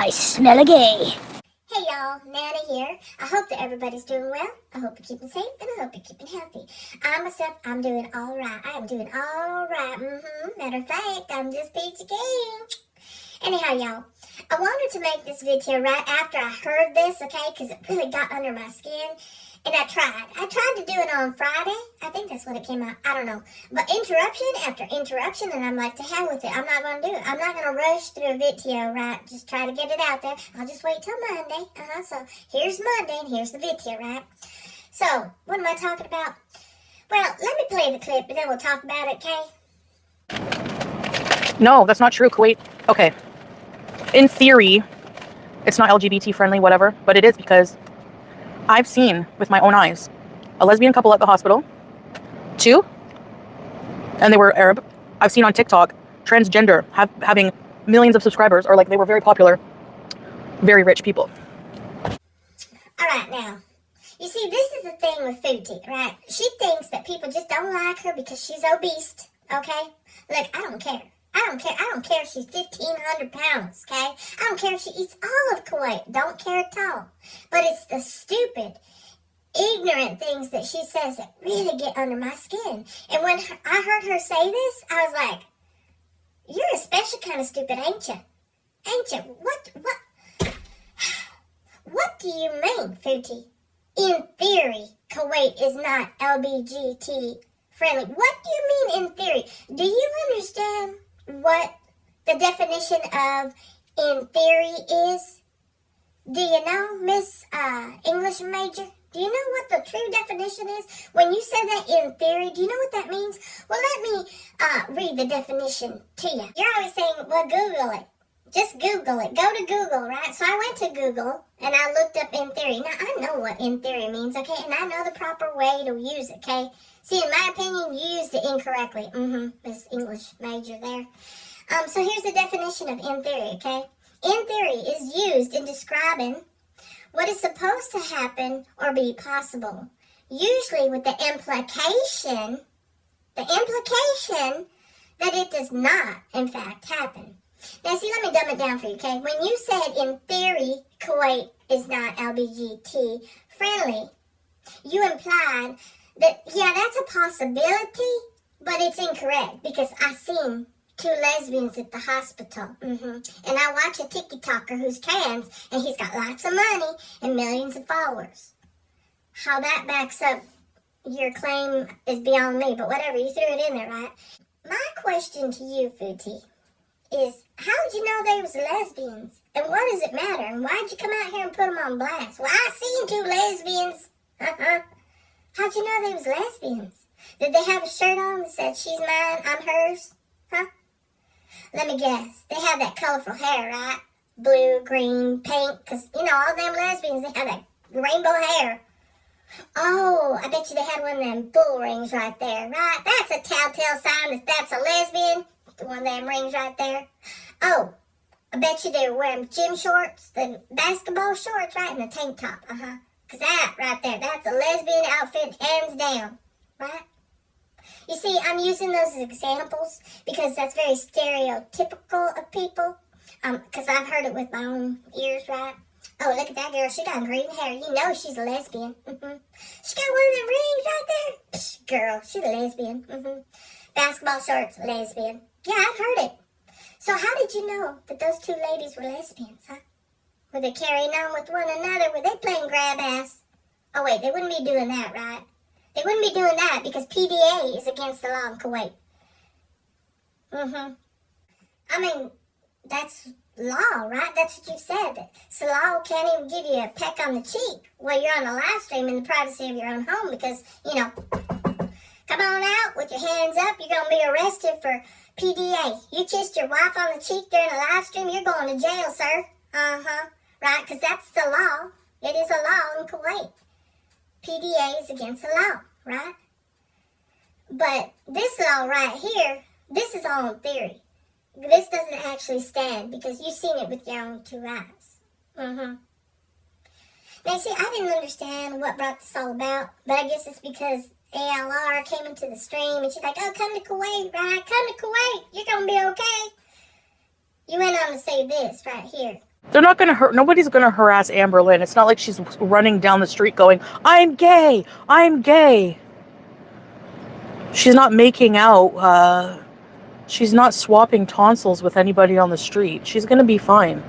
I smell a gay. Hey y'all, Nana here. I hope that everybody's doing well. I hope you're keeping safe and I hope you're keeping healthy. I myself, I'm doing alright. I am doing alright. Matter of fact, I'm just peachy keen. Anyhow, y'all, I wanted to make this video right after I heard this, okay? Because it really got under my skin. And I tried to do it on Friday. I think that's when it came out. I don't know. But interruption after interruption, and I'm like, to hell with it. I'm not going to do it. I'm not going to rush through a video, right? Just try to get it out there. I'll just wait till Monday. So here's Monday, and here's the video, right? So, what am I talking about? Well, let me play the clip, and then we'll talk about it, okay? No, that's not true, Kuwait. Okay. In theory, it's not LGBT friendly, whatever, but it is because I've seen with my own eyes a lesbian couple at the hospital, two, and they were Arab. I've seen on TikTok transgender having millions of subscribers, or like they were very popular, very rich people. Alright, now, you see, this is the thing with Foodie, right? She thinks that people just don't like her because she's obese, okay? Look, I don't care. I don't care if she's 1,500 pounds, okay? I don't care if she eats all of Kuwait. Don't care at all. But it's the stupid, ignorant things that she says that really get under my skin. And when I heard her say this, I was like, you're a special kind of stupid, ain't you? Ain't you? What do you mean, Foodie? In theory, Kuwait is not LGBT friendly. What do you mean in theory? Do you understand what the definition of in theory is? Do you know, Miss English major? Do you know what the true definition is? When you say that in theory, do you know what that means? Well, let me read the definition to you. You're always saying, well, Google it. Just Google it. Go to Google, right? So I went to Google and I looked up in theory. Now, I know what in theory means, okay? And I know the proper way to use it, okay? See, in my opinion, you used it incorrectly. Miss English major there. So here's the definition of in theory, okay? In theory is used in describing what is supposed to happen or be possible. Usually with the implication that it does not, in fact, happen. Now, see, let me dumb it down for you, okay? When you said, in theory, Kuwait is not LGBT friendly, you implied that, yeah, that's a possibility, but it's incorrect because I seen two lesbians at the hospital. And I watch a TikToker who's trans, and he's got lots of money and millions of followers. How that backs up your claim is beyond me, but whatever, you threw it in there, right? My question to you, Foodie, is how did you know they was lesbians? And what does it matter? And why'd you come out here and put them on blast? Well, I seen two lesbians. How'd you know they was lesbians? Did they have a shirt on that said, she's mine, I'm hers? Let me guess. They had that colorful hair, right? Blue, green, pink, because, you know, all them lesbians, they had that rainbow hair. Oh, I bet you they had one of them bull rings right there, right? That's a telltale sign that that's a lesbian. One of them rings right there. Oh, I bet you they were wearing gym shorts, the basketball shorts, right, and the tank top, Because that right there, that's a lesbian outfit, hands down, right? You see, I'm using those as examples because that's very stereotypical of people. Because I've heard it with my own ears, right? Oh, look at that girl. She got green hair. You know she's a lesbian. She got one of the rings right there. Psh, girl, she's a lesbian. Basketball shorts, lesbian. Yeah, I've heard it. So how did you know that those two ladies were lesbians, Were they carrying on with one another? Were they playing grab ass? Oh, wait, they wouldn't be doing that, right? They wouldn't be doing that because PDA is against the law in Kuwait. I mean, that's law, right? That's what you said. Salal can't even give you a peck on the cheek while you're on a live stream in the privacy of your own home because, you know, come on out with your hands up. You're going to be arrested for PDA. You kissed your wife on the cheek during a live stream, you're going to jail, sir. Right? Because that's the law. It is a law in Kuwait. PDA is against the law, right? But this law right here, this is all in theory. This doesn't actually stand because you've seen it with your own two eyes. Now, see, I didn't understand what brought this all about, but I guess it's because ALR came into the stream and she's like, oh, come to Kuwait, right? Come to Kuwait. You're going to be okay. You went on to say this right here. They're not gonna hurt. Nobody's gonna harass Amber Lynn. It's not like she's running down the street going, "I'm gay. I'm gay." She's not making out. She's not swapping tonsils with anybody on the street. She's gonna be fine.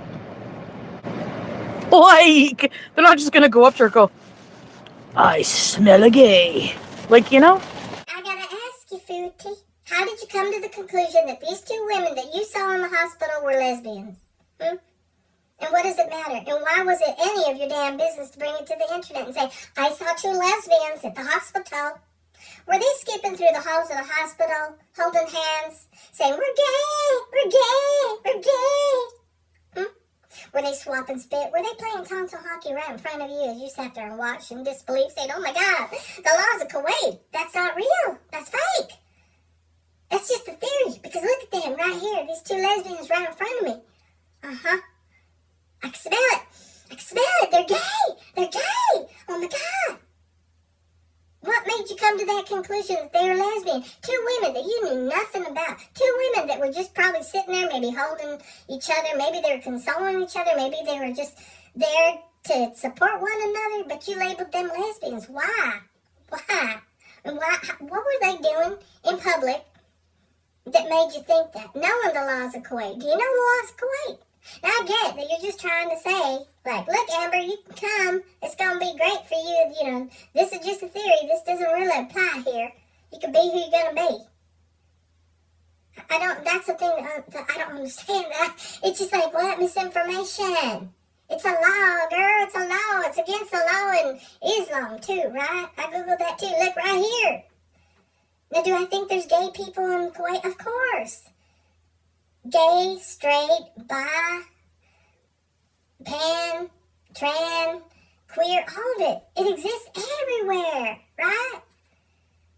Like, they're not just gonna go up to her and go, "I smell a gay." Like, you know? I gotta ask you, Foodie, how did you come to the conclusion that these two women that you saw in the hospital were lesbians? And what does it matter? And why was it any of your damn business to bring it to the internet and say, I saw two lesbians at the hospital? Were they skipping through the halls of the hospital, holding hands, saying, we're gay, we're gay, we're gay? Were they swapping spit? Were they playing tonsil hockey right in front of you as you sat there and watched in disbelief, saying, oh my God, the laws of Kuwait, that's not real, that's fake. That's just a theory, because look at them right here, these two lesbians right in front of me. I can smell it. I can smell it. They're gay. They're gay. Oh my God. What made you come to that conclusion that they were lesbian? Two women that you knew nothing about. Two women that were just probably sitting there, maybe holding each other. Were consoling each other. Maybe they were just there to support one another, but you labeled them lesbians. Why? Why? And why? What were they doing in public that made you think that? Knowing the laws of Kuwait. Do you know the laws of Kuwait? Now I get that you're just trying to say, like, look, Amber, you can come. It's going to be great for you. You know, this is just a theory. This doesn't really apply here. You can be who you're going to be. That's the thing that I don't understand. It's just like, what? Misinformation. It's a law, girl. It's a law. It's against the law in Islam, too, right? I Googled that, too. Look, right here. Now, do I think there's gay people in Kuwait? Of course. Gay, straight, bi, pan, trans, queer, all of it. It exists everywhere, right?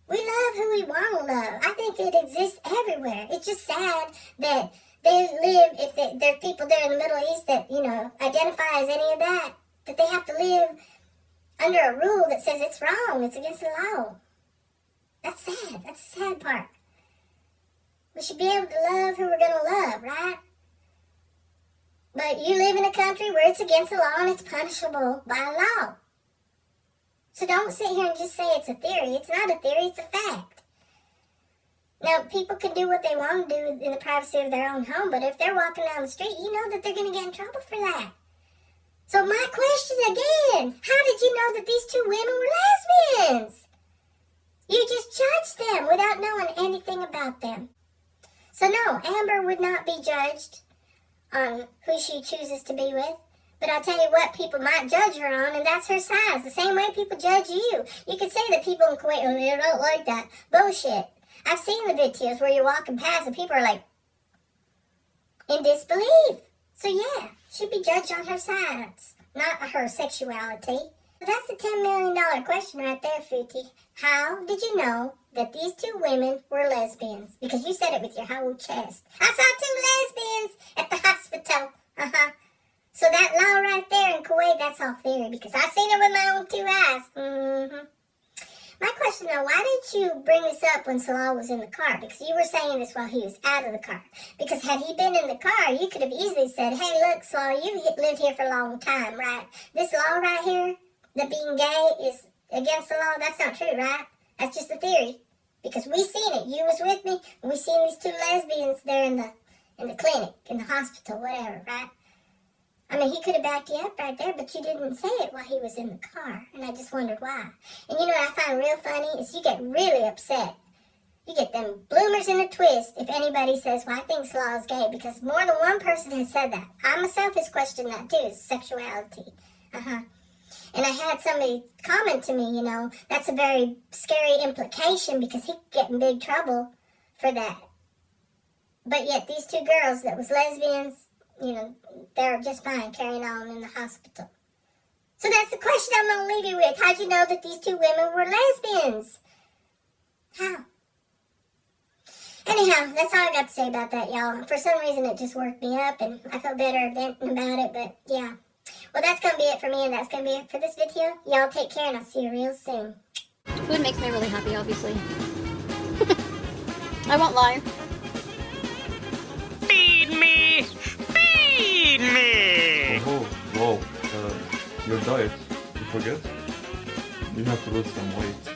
We love who we want to love. I think it exists everywhere. It's just sad that they live, if there are people there in the Middle East that, you know, identify as any of that they have to live under a rule that says it's wrong, it's against the law. That's sad. That's the sad part. We should be able to love who we're going to love, right? But you live in a country where it's against the law and it's punishable by law. So don't sit here and just say it's a theory. It's not a theory, it's a fact. Now, people can do what they want to do in the privacy of their own home, but if they're walking down the street, you know that they're going to get in trouble for that. So my question again, how did you know that these two women were lesbians? You just judged them without knowing anything about them. So no, Amber would not be judged on who she chooses to be with. But I'll tell you what people might judge her on, and that's her size. The same way people judge you. You could say that people in Kuwait, oh, they don't like that. Bullshit. I've seen the videos where you're walking past and people are like, in disbelief. So yeah, she'd be judged on her size, not her sexuality. So that's a $10 million question right there, Foodie. How did you know that these two women were lesbians? Because you said it with your whole chest. I saw two lesbians at the hospital. So that law right there in Kuwait, that's all theory, because I seen it with my own two eyes. My question though, why didn't you bring this up when Salah was in the car? Because you were saying this while he was out of the car. Because had he been in the car, you could have easily said, hey, look, Salah, you've lived here for a long time, right? This law right here, that being gay is against the law, that's not true, right? That's just a theory. Because we seen it. You was with me, and we seen these two lesbians there in the clinic, in the hospital, whatever, right? I mean, he could have backed you up right there, but you didn't say it while he was in the car. And I just wondered why. And you know what I find real funny is you get really upset. You get them bloomers in a twist if anybody says, well, I think Salah is gay, because more than one person has said that. I myself has questioned that too, sexuality. And I had somebody comment to me, you know, that's a very scary implication because he could get in big trouble for that. But yet these two girls that was lesbians, you know, they're just fine carrying on in the hospital. So that's the question I'm going to leave you with. How'd you know that these two women were lesbians? How? Anyhow, that's all I got to say about that, y'all. For some reason, it just worked me up, and I felt better venting about it, but yeah. Well, that's going to be it for me, and that's going to be it for this video. Y'all take care, and I'll see you real soon. Food makes me really happy, obviously. I won't lie. Feed me! Feed me! your diet. You forget? You have to lose some weight.